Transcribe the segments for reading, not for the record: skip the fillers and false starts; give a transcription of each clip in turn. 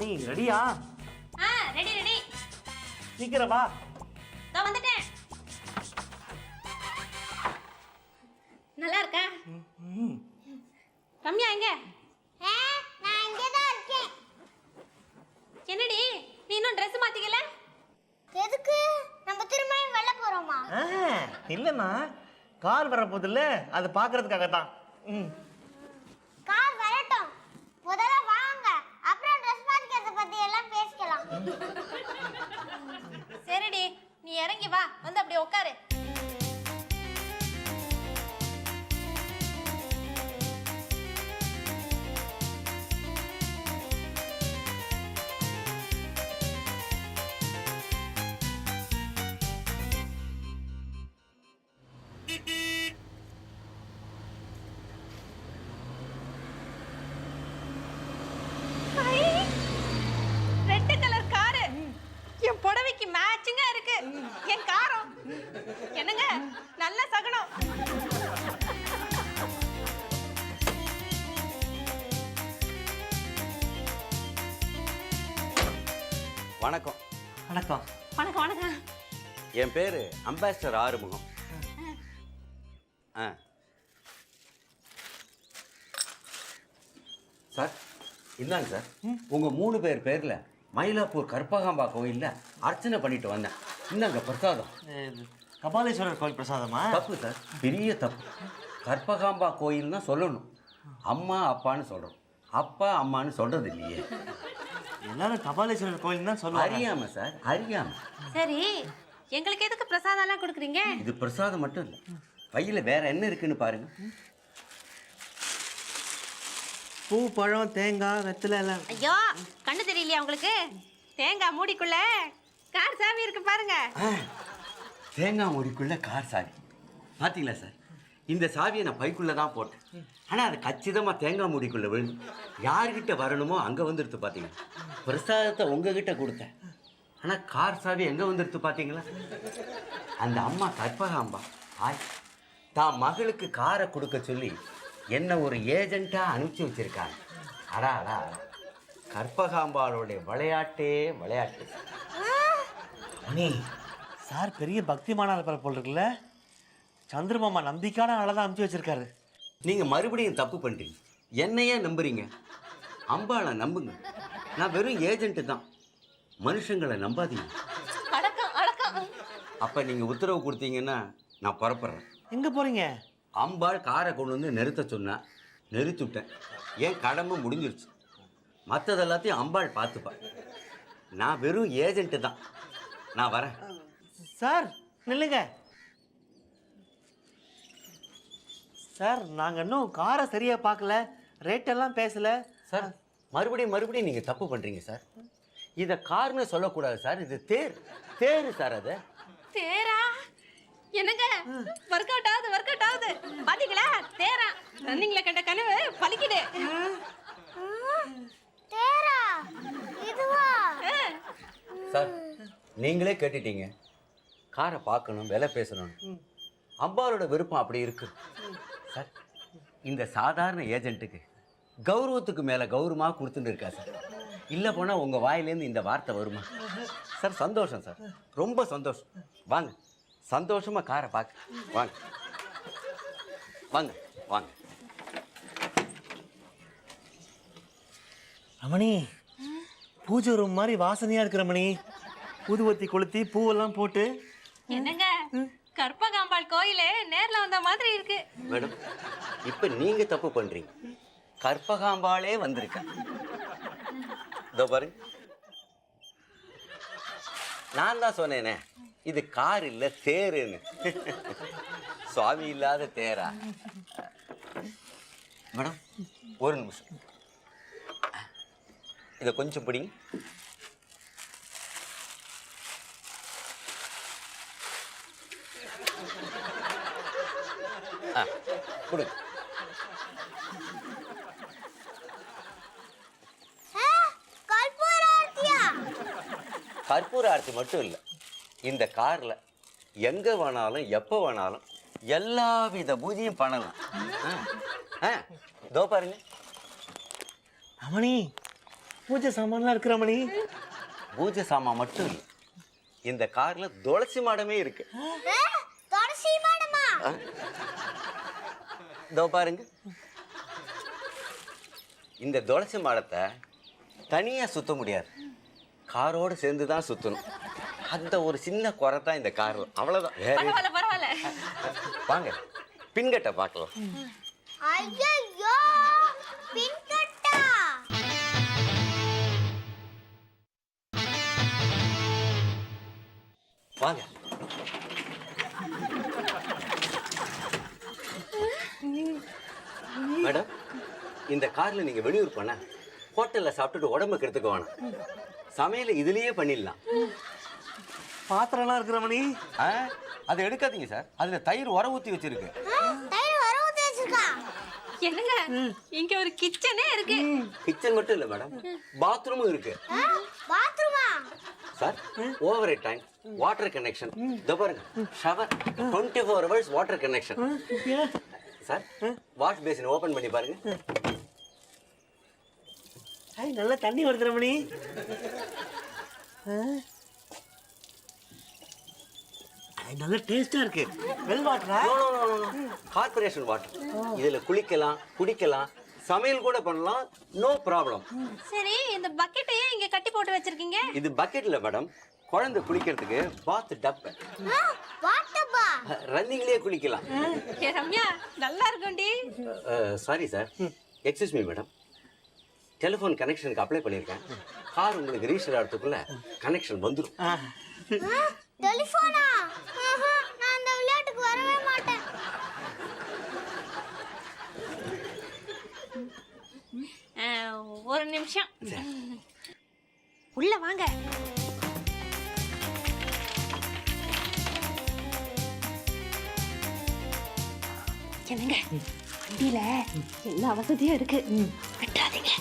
நீ ரெடியா? Ready ready. சீக்கிரம் வா. நான் வந்துட்டேன். நல்லா இருக்கா? ரம்யா எங்க? நான் இங்கே தான் இருக்கேன். என்னடி நீ இன்னும் Dress மாத்திக்கல? எதுக்கு? நம்ம திரும்பியும் வெளில போறோமா? இல்லம்மா, கார் வர போதில்ல, அதை பார்க்கறதுக்காக தான். கார் வரட்டும். முதல்ல வாங்க, அப்புறம் Dress மாத்திக்கிறத பத்தி எல்லாம் பேசிக்கலாம். சரிடி, நீ இறங்கி வா, வந்து அப்படியே உட்காரு. ரெட் கலர் காரு என் புடவைக்கு மேட்சிங்கா இருக்கு. என் காரம் என்னங்க நல்ல சகனம். வணக்கம். வணக்கம். வணக்கம் வணக்கம். என் பேர் அம்பாசிடர் ஆறுமுகம். சார் இந்தாங்க சார், உங்கள் 3 பேர் பேரில் மயிலாப்பூர் கற்பகாம்பா கோயிலில் அர்ச்சனை பண்ணிட்டு வந்தேன். இந்தாங்க பிரசாதம். கபாலீஸ்வரர் கோயில் பிரசாதமா? தப்பு சார், பெரிய தப்பு. கற்பகாம்பா கோயில் தான் சொல்லணும், அம்மா அப்பான்னு சொல்கிறோம். அப்பா அம்மான்னு சொல்கிறது இல்லையே. எல்லாரும் கபாலீஸ்வரர் கோயில் தான் சொல்லுவாங்க. அறியாமல் சார், அறியாமல். சரி, எங்களுக்கு எதுக்கு பிரசாதம் எல்லாம் கொடுக்குறீங்க? இது பிரசாதம் மட்டும் இல்லை, பையில் வேற என்ன இருக்குன்னு பாருங்க. பூ, பழம், தேங்காய், வெத்தலை எல்லாம். ஐயோ, கண்ணு தெரியலையா உங்களுக்கு? தேங்காய் மூடிக்குள்ள கார் சாவி இருக்கு பாருங்க. தேங்காய் மூடிக்குள்ள கார் சாவி பார்த்தீங்களா சார்? இந்த சாவியை நான் பைக்குள்ளே தான் போட்டேன், ஆனால் அது கச்சிதமாக தேங்காய் மூடிக்குள்ளே விழுந்து யார்கிட்ட வரணுமோ அங்கே வந்துடுத்து. பார்த்தீங்களா? பிரசாதத்தை உங்ககிட்ட கொடுத்தேன், ஆனால் கார் சாவி எங்கே வந்துடுத்து பார்த்தீங்களா? அந்த அம்மா கற்பகாம்பா தான் மகளுக்கு காரை கொடுக்க சொல்லி என்ன ஒரு ஏஜென்ட்டாக அனுப்பிச்சி வச்சிருக்காங்க. அடா அடா, கற்பகாம்பாளுடைய விளையாட்டே விளையாட்டு. அண்ணி, சார் பெரிய பக்திமானார் போல் இருக்குல்ல. சந்திரமாமா நம்பிக்கையான ஆளை தான் அனுப்பிச்சு வச்சிருக்காரு. நீங்கள் மறுபடியும் தப்பு பண்ணுறீங்க. என்னையே நம்புறீங்க, அம்பாளை நம்புங்க. நான் வெறும் ஏஜென்ட்டு தான், மனுஷங்களை நம்பாதீங்க. அடக்கம் அடக்கம். அப்போ நீங்கள் உத்தரவு கொடுத்தீங்கன்னா நான் புறப்படுறேன். எங்கே போகிறீங்க? அம்பாள் காரை கொண்டு வந்து நிறுத்த சொன்னா, நிறுத்திவிட்டேன். ஏன் கடமை முடிஞ்சிருச்சு. மற்றது எல்லாத்தையும் அம்பாள் பார்த்துப்பா. நான் வெறும் ஏஜென்ட்டு தான், நான் வரேன். சார் நில்லுங்க சார், நாங்கள் இன்னும் காரை சரியாக பார்க்கல, ரேட்டெல்லாம் பேசலை சார். மறுபடியும் நீங்கள் தப்பு பண்ணுறீங்க சார். இதை கார்னு சொல்லக்கூடாது சார், இது தேர் சார். அது தேரா? என்னங்க ஒர்க் அவுட் ஆகுது பாத்தீங்களா? தேரா ரன்னிங்ல கண்ட கனவு பலிக்குது. தேரா இதுவா? சார் நீங்களே கேட்டுட்டீங்க, காரை பார்க்கணும், விலை பேசணும். அம்பாளோட விருப்பம் அப்படி இருக்கு சார். இந்த சாதாரண ஏஜென்ட்டுக்கு கௌரவத்துக்கு மேலே கௌரவமாக கொடுத்துட்டு இருக்கா சார். இல்லை போனால் உங்கள் வாயிலேருந்து இந்த வார்த்தை வருமா சார்? சந்தோஷம் சார், ரொம்ப சந்தோஷம். வாங்க, சந்தோஷமாக காரை பார்க்க வாங்க வாங்க வாங்க. ரமணி, பூஜை ரூம் மாதிரி வாசனையாக இருக்கிற மணி. ஊதுவத்தி கொளுத்தி பூவெல்லாம் போட்டு. என்னங்க கற்பகாம்பாள் கோயிலே நேர்ல வந்த மாதிரி இருக்கு. மேடம், இப்போ நீங்கள் தப்பு பண்ணுறீங்க. கற்பகாம்பாளே வந்திருக்கா. இதோ பாருங்க, நான் தான் சொன்னேனே இது கார் இல்லை தேருன்னு. சுவாமி இல்லாத தேரா? மேடம் ஒரு நிமிஷம், இதை கொஞ்சம் பிடிங்க. கொடுங்க. கற்பூர ஆரத்தி மட்டும் இல்லை, இந்த காரில் எங்கே வேணாலும் எப்போ வேணாலும் எல்லா வித பூஜையும் பண்ணலாம். இதோ பாருங்க. ரமணி, பூஜை சாமான்லாம் இருக்கிற மணி. பூஜை சாமான் மட்டும் இல்லை, இந்த கார்ல துளசி மாடமே இருக்கு. துளசி மாடமா? இதோ பாருங்க, இந்த துளசி மாடத்தை தனியா சுத்த முடியாது, காரோடு சேர்ந்து தான் சுத்தணும். அந்த ஒரு சின்ன குறை தான் இந்த கார், அவ்வளவுதான். வேற பரவாயில்ல பரவாயில்ல. வாங்க பின்கட்டை பார்க்கலாம். ஐயோ, பின்கட்டா? வாங்க. மேடம், இந்த கார்ல நீங்க வெளியூர் போன ஹோட்டல்ல சாப்பிட்டுட்டு உடம்பு கெடுத்துக்க வேணாம், சமையல இதுலயே பண்ணிடலாம். பாத்திரம்லாம் இருக்கிற மணி. அதை எடுக்காதீங்க சார், அதுல தயிர் உர ஊத்தி வச்சிருக்கு. தயிர் வர ஊத்தி வச்சிருக்கா? என்னங்க இங்க ஒரு கிச்சனே இருக்கு. கிச்சன் மட்டும் இல்ல மேடம், பாத்ரூமும் இருக்கு. பாத்ரூமா? Sir, over time water connection. இதோ பாருங்க, shower 24 hours water connection. Sir, wash basin open பண்ணி பாருங்க. நல்லா தண்ணி வருதுற மணி. நல்ல டேஸ்டா இருக்கு. வெல் வாட்டரா? Corporation water. இதுல குளிக்கலாம், குடிக்கலாம், சமையல் கூட பண்ணலாம், நோ ப்ராப்ளம். சரி, இந்த பக்கெட்டையே இங்க கட்டி போட்டு வச்சிருக்கீங்க. இது பக்கெட்ல மேடம், குழந்தை குளிக்கிறதுக்கு பாத் டப். வாட்டப்பா? ரன்னிங்லயே குளிக்கலாம். ஏ ரம்யா, நல்லா இருக்கும்டி. Sorry sir, excuse me madam, telephone கனெக்ஷனுக்கு அப்ளை பண்ணியிருக்கேன். கார் உங்களுக்கு ரீச் ஆகிறதுக்குள்ள கனெக்ஷன் வந்துடும். டெலிஃபோனா? நான் அந்த விளையாட்டுக்கு வரவே மாட்டேன். ஒரு நிமிஷம், உள்ள வாங்க. என்னங்க, வண்டியில எல்லா வசதியும் இருக்கு, கட்டாதீங்க.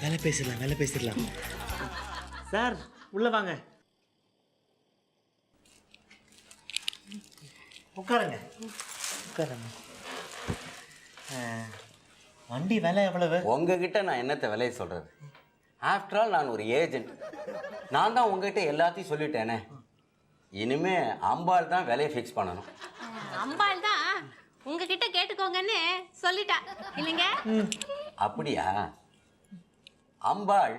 வேலை பேசிடலாம். சார், உள்ள வாங்க. உட்காருங்க. வண்டி விலை எவ்வளவு? உங்ககிட்ட நான் என்னத்தை விலையை சொல்றது? ஆஃப்டர் ஆல் நான் ஒரு ஏஜென்ட், நான் தான் உங்ககிட்ட எல்லாத்தையும் சொல்லிட்டேனே. இனிமே அம்பாள் தான் விலையை ஃபிக்ஸ் பண்ணணும். அம்பாள் தான் உங்ககிட்ட கேட்டுக்கோங்கன்னு சொல்லிட்டா இல்லைங்க? அப்படியா? அம்பாள்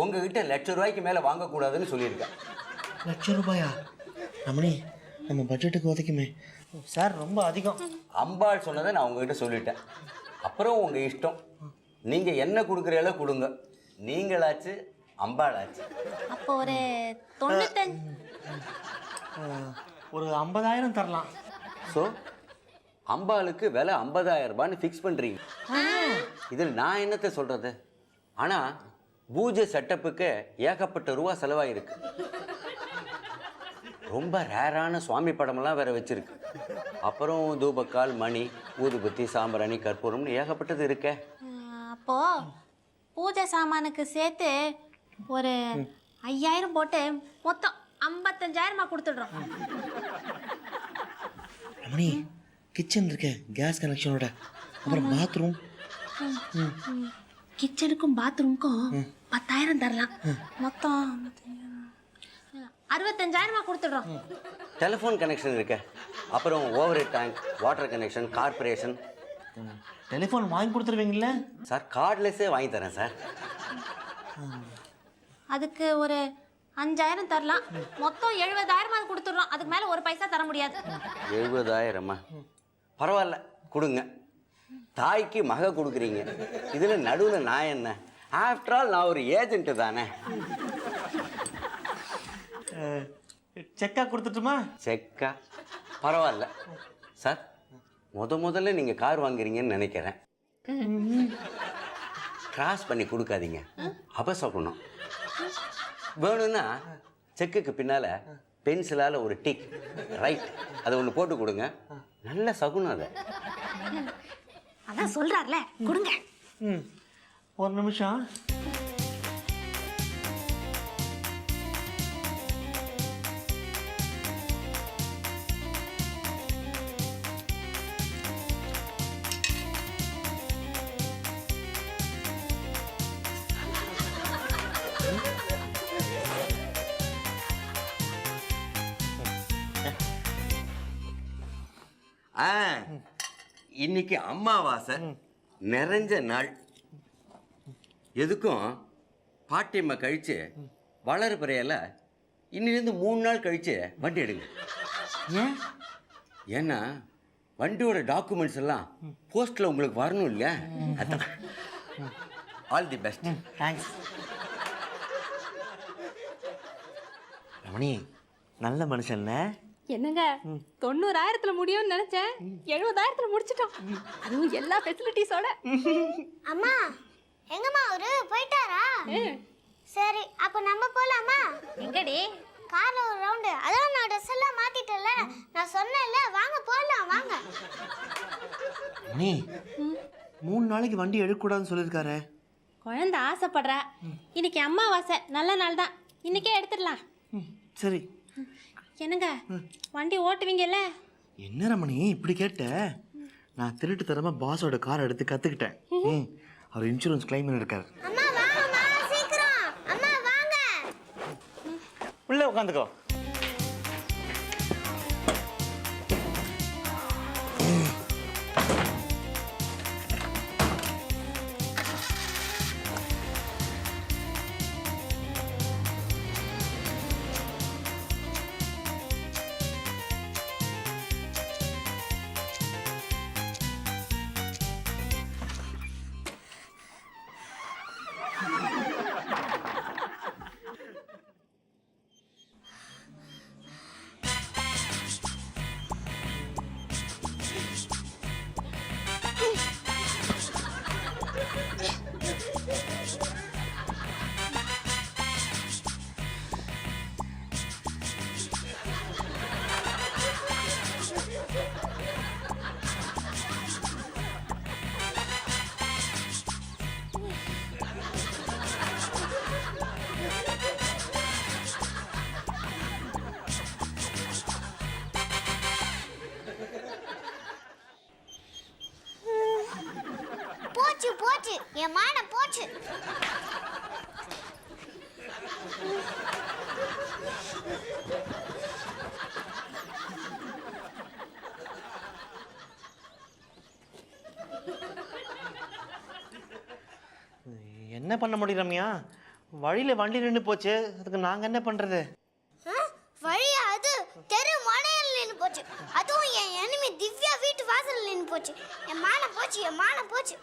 உங்ககிட்ட ₹1,00,000 மேல வாங்கக்கூடாதுன்னு சொல்லியிருக்கேன். ₹1,00,000? ரமணி, நம்ம பட்ஜெட்டுக்கு உதைக்குமே. சார், ரொம்ப அதிகம். அம்பாள் சொன்னதை நான் உங்ககிட்ட சொல்லிட்டேன், அப்புறம் உங்க இஷ்டம். நீங்க என்ன கொடுக்குறீங்களோ கொடுங்க, நீங்களாச்சு அம்பாளாச்சு. அப்போ ஒரு 95. ஒரு 50,000 தரலாம். ஸோ அம்பாளுக்கு விலை 50,000 ரூபான்னு ஃபிக்ஸ் பண்ணுறீங்க. இதில் நான் என்னத்தை சொல்கிறது? ஆனால் பூஜை செட்டப்புக்கு ஏகப்பட்ட ரூபா செலவாயிருக்கு. ரொம்ப ரேரான சுவாமி படமெல்லாம் வேற வச்சிருக்கு. அப்புறம் தூபக்கால், மணி, ஊதுபத்தி, சாம்பிராணி, கற்பூரம்னு ஏகப்பட்டது இருக்கே. அப்போ பூஜை சாமானுக்கு சேர்த்து ஒரு 5,000 போட்டு மொத்தம் 55,000 கொடுத்துடுறோம். ரமணி, கிச்சன் இருக்கு, கேஸ் கனெக்ஷனோட, அப்புறம் பாத்ரூம். கிச்சனுக்கும் பாத்ரூமுக்கும் 10,000 தரலாம். மொத்தம் 65,000 கொடுத்துடுறோம். டெலிஃபோன் கனெக்ஷன் இருக்கு, அப்புறம் over tank, water connection, corporation. Telephone வாங்கி கொடுத்துருவீங்களா? சார், கார்ட்லெஸ்ஸே வாங்கி தரேன் சார். அதுக்கு ஒரு 5,000 தரலாம். மொத்தம் 70,000 கொடுத்துடுறோம். அதுக்கு மேல ஒரு பைசா தர முடியாது. 70,000? பரவாயில்ல, கொடுங்க. தாய்க்கு மக கொடுக்குறீங்க, இதில் நடுவில் நான் என்ன? ஆஃப்டர் ஆல் நான் ஒரு ஏஜென்ட் தானே. செக்கா கொடுத்துட்டுமா? செக்கா? பரவாயில்ல சார், முதல்ல நீங்கள் கார் வாங்குறீங்கன்னு நினைக்கிறேன். கிராஸ் பண்ணி கொடுக்காதீங்க, அபசகுணம். வேணும்னா செக்குக்கு பின்னால் பென்சிலால் ஒரு டிக், ரைட், அதை ஒன்று போட்டு கொடுங்க. நல்ல சகுனம் அதை. அதான் சொல்றாருல, கொடுங்க. ஒரு நிமிஷம். ஆ இன்னைக்கு அமாவாசை நிறைஞ்ச நாள். எதுக்கும் பாட்டியம்மா கழிச்சு வளர பிறையில இன்னிலிருந்து 3 நாள் கழிச்சு வண்டி எடுங்க. ஏன்? ஏன்னா வண்டியோட டாக்குமெண்ட்ஸ் எல்லாம் போஸ்ட்ல உங்களுக்கு வரணும் இல்லையா? அதான். All the best. Thanks. Ramani நல்ல மனுஷன்ல. என்னங்க 90,000த்துல முடியும்னு நினைச்சேன், 70,000த்துல முடிச்சிட்டோம். அதுவும் எல்லா ஃபெசிலிட்டிஸோட. அம்மா எங்கம்மா அவரு போயிட்டாரா? சரி அப்ப நம்ம போலாமா? எங்கடி? கார்ல ஒரு ரவுண்டு. அதான் நான் ட்ரெஸ் எல்லாம் மாத்திட்டேன்ல, நான் சொன்னேன்ல, வாங்க போலாம் வாங்க. ரமணி 3 நாளைக்கு வண்டி எடுக்கக்கூடாதுன்னு சொல்லியிருக்காரு. குழந்தை ஆசைப்படுறா. இன்னைக்கு அம்மாவாசை, நல்ல நாள் தான், இன்னைக்கே எடுத்துடலாம். சரி. என்னங்க வண்டி ஓட்டுவீங்கல்ல? என்ன ரமணி இப்படி கேட்ட? நான் திருட்டு தரமா பாஸோட கார் எடுத்து கத்துக்கிட்டேன். அவர் இன்சூரன்ஸ் கிளைம் பண்ணிருக்காரு. அம்மா வாங்கம்மா சீக்கிரம். அம்மா வாங்க. உள்ள உட்காந்துக்கோ. போச்சு போச்சு, என் மானம் போச்சு. என்ன பண்ண முடியும் ரம்யா? வழியில வண்டி நின்று போச்சு, அதுக்கு நாங்க என்ன பண்றது? வழியா? அது தெரு மனையில் நின்று போச்சு. அதுவும் என் எனிமி திவ்யா வீட்டு வாசல்ல நின்று போச்சு. என் மானம் போச்சு, என் மானம் போச்சு.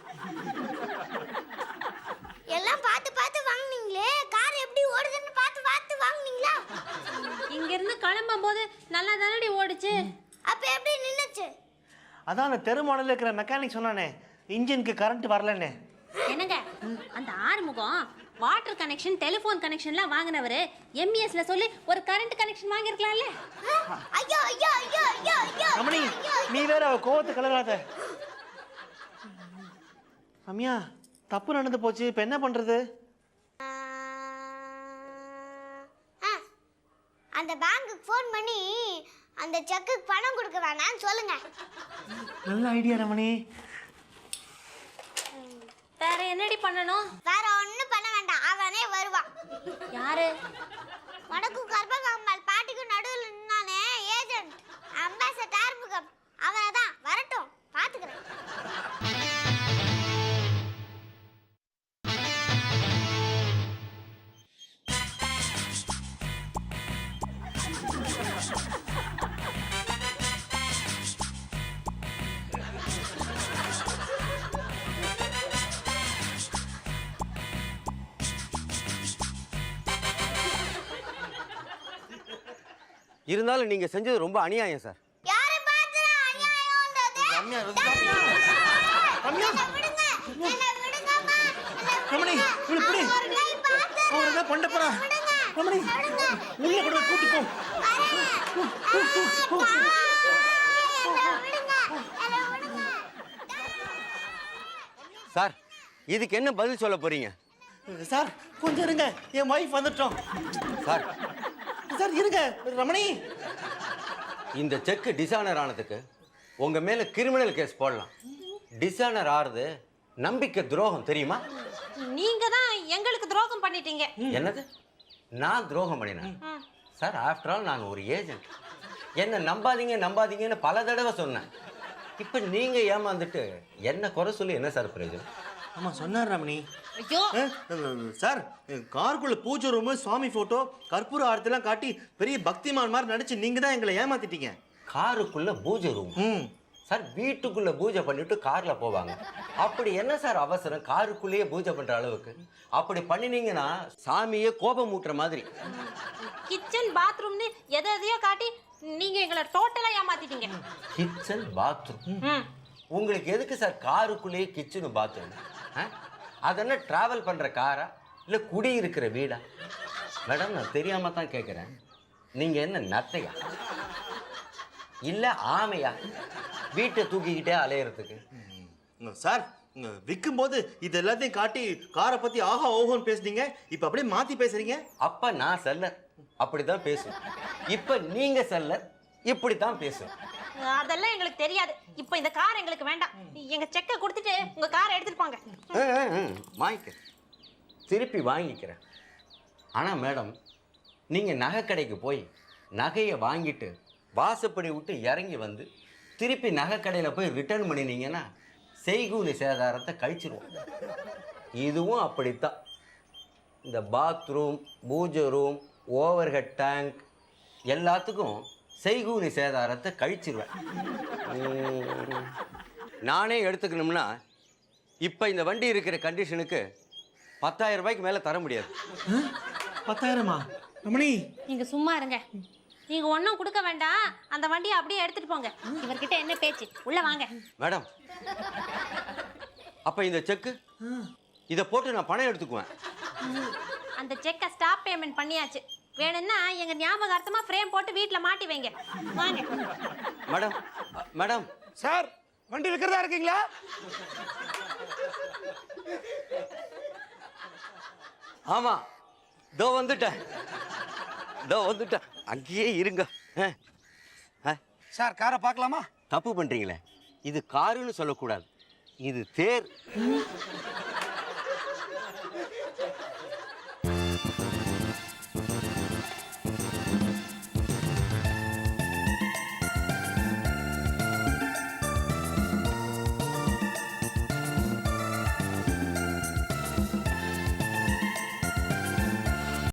எல்லாம் பார்த்து பார்த்து வாங்குனீங்களே, கார் எப்படி ஓடுதுன்னு பார்த்து பார்த்து வாங்குனீங்களா? இங்க இருந்து கிளம்பும் போது நல்லா தானடி ஓடுச்சு. அப்ப எப்படி நின்னுச்சு? அதான் அந்த தெரு மாடல்ல இருக்கிற மெக்கானிக் சொன்னானே, இன்ஜினுக்கு கரண்ட் வரலன்னு. என்னங்க அந்த ஆறுமுகம் வாட்டர் கனெக்ஷன், டெலிஃபோன் கனெக்ஷன்லாம் வாங்கினவரு எம்இஎஸ்ல சொல்லி ஒரு கரண்ட் கனெக்ஷன் வாங்கியிருக்கலாம்ல. ஐயோ ஐயோ ஐயோ ஐயோ ஐயோ. ரமணி நீ வேற அவ கோவத்தை கலராத. ரம்யா தப்பு நடந்து போச்சு, இப்ப என்ன பண்றது? அந்த பேங்க்குக்கு ஃபோன் பண்ணி அந்த செக்குக்கு பணம் கொடுக்க வேணாம்னு சொல்லுங்க. நல்ல ஐடியா ரமணி. வேற என்னடி பண்ணணும்? வேற ஒண்ணும் பண்ண வேண்டாம், அவனே வருவான். யாரு? வடக்கும் கர்ப்பகாம்பால் பாட்டிக்கும் நடுவில் நின்னானே ஏஜென்ட், அம்பாசடர் ஆறுமுகம், அவனை தான். வரட்டும், பாத்துக்கிறேன். இருந்தாலும் நீங்க செஞ்சது ரொம்ப அநியாயம் சார். யாரை பார்த்துற அநியாயம்ன்றது? ரம்யா என்னை விடுங்க, என்னை விடுங்கம்மா, என்னை ரமணி விடுங்க. இப்படி அவன் ஒரு கை பார்த்து அவர் என்ன பண்ண போறா? ரமணி உள்ள கூட கூட்டி போ. சார் இதுக்கு என்ன பதில் சொல்ல போறீங்க? சார் கொஞ்சம் இருங்க, என் வைஃப் வந்துட்டோம். சார் சார் இருங்க. ரமணி இந்த செக் டிசானர் ஆனதுக்கு உங்க மேல கிரிமினல் கேஸ் போடலாம். டிசானர் ஆறுது நம்பிக்கை துரோகம் தெரியுமா? நீங்க தான் எங்களுக்கு துரோகம் பண்ணிட்டீங்க. என்னது? நான் துரோகம் பண்ணினேன்? சார் ஆஃப்டர் ஆல் நான் ஒரு ஏஜென்ட். என்ன நம்பாதீங்கன்னு பல தடவை சொன்னேன். இப்போ நீங்க ஏமாந்துட்டு என்ன குறை சொல்லி என்ன சார் பிரயோஜனம்? ஆமாம் சொன்னார் ரமணி. ஐயோ சார் காருக்குள்ள பூஜை ரூமு, சுவாமி ஃபோட்டோ, கற்பூர ஆரத்திலாம் காட்டி பெரிய பக்திமான் மாதிரி நடிச்சு நீங்கள் தான் எங்களை ஏமாத்திட்டீங்க. காருக்குள்ள பூஜை ரூம்? ம். சார் வீட்டுக்குள்ள பூஜை பண்ணிட்டு கார்ல போவாங்க. அப்படி என்ன சார் அவசரம் காருக்குள்ளேயே பூஜை பண்ற அளவுக்கு? அப்படி பண்ணினீங்கன்னா சாமியே கோபம் ஊட்டுற மாதிரி. கிச்சன் பாத்ரூம்னு எதையோ காட்டி நீங்க எங்களை டோட்டலா ஏமாத்திட்டீங்க. Kitchen bathroom? ம். உங்களுக்கு எதுக்கு சார் காருக்குள்ளேயே கிச்சன் பாத்ரூம்? அதென்ன டிராவல் பண்ற காரா இல்லை குடி இருக்கிற வீடா? மேடம் நான் தெரியாம தான் கேட்குறேன். நீங்க என்ன நத்தையா இல்லை ஆமையா வீட்டை தூக்கிக்கிட்டே அலையிறதுக்கு? சார் விற்கும் போது இது எல்லாத்தையும் காட்டி காரை பத்தி ஆஹா ஓஹோன்னு பேசுனீங்க, இப்ப அப்படியே மாத்தி பேசுறீங்க. அப்ப நான் செல்லர் அப்படிதான் பேசுவேன். இப்ப நீங்க செல்லர் இப்படித்தான் பேசுவேன். அதெல்லாம் எங்களுக்கு தெரியாது. இப்போ இந்த கார் எங்களுக்கு வேண்டாம். எங்க செக்கை கொடுத்துட்டு உங்க காரை எடுத்துட்டு போங்க. வாங்கிக்கிறேன், திருப்பி வாங்கிக்கிறேன். ஆனா மேடம் நீங்க நகை கடைக்கு போய் நகையை வாங்கிட்டு வாசப்படி விட்டு இறங்கி வந்து திருப்பி நகை கடையில் போய் ரிட்டர்ன் பண்ணினீங்கன்னா செய்கூலி சேதாரத்தை கழிச்சிருவோம். இதுவும் அப்படித்தான். இந்த பாத்ரூம், பூஜை ரூம், ஓவர்ஹெட் டேங்க் எல்லாத்துக்கும் செய்கூலி சேதாரத்தை கழிச்சிருவேன். நானே எடுத்துக்கணும்னா இப்போ இந்த வண்டி இருக்கிற கண்டிஷனுக்கு 10,000 ரூபாய்க்கு மேலே தர முடியாது. 10,000மா ரமணி? நீங்க சும்மா இருங்க. நீங்க ஒன்றும் கொடுக்க வேண்டாம். அந்த வண்டியை அப்படியே எடுத்துட்டு போங்க. இவர்கிட்ட என்ன பேச்சு? உள்ள வாங்க. மேடம் அப்போ இந்த செக்கு இதை போட்டு நான் பணம் எடுத்துக்குவேன். அந்த செக்கை ஸ்டாப் பேமெண்ட் பண்ணியாச்சு. வேணும்னா எங்க ஞாபகார்த்தமா ஃப்ரேம் போட்டு வீட்ல மாட்டி வைங்க. வாங்க. மேடம் மேடம் சார் வண்டி விற்கிறதா இருக்கீங்களா? ஆமா இதோ வந்துட்டேன். அங்கேயே இருங்க. சார் காரை பார்க்கலாமா? தப்பு பண்றீங்களே. இது காருன்னு சொல்லக்கூடாது, இது தேர்.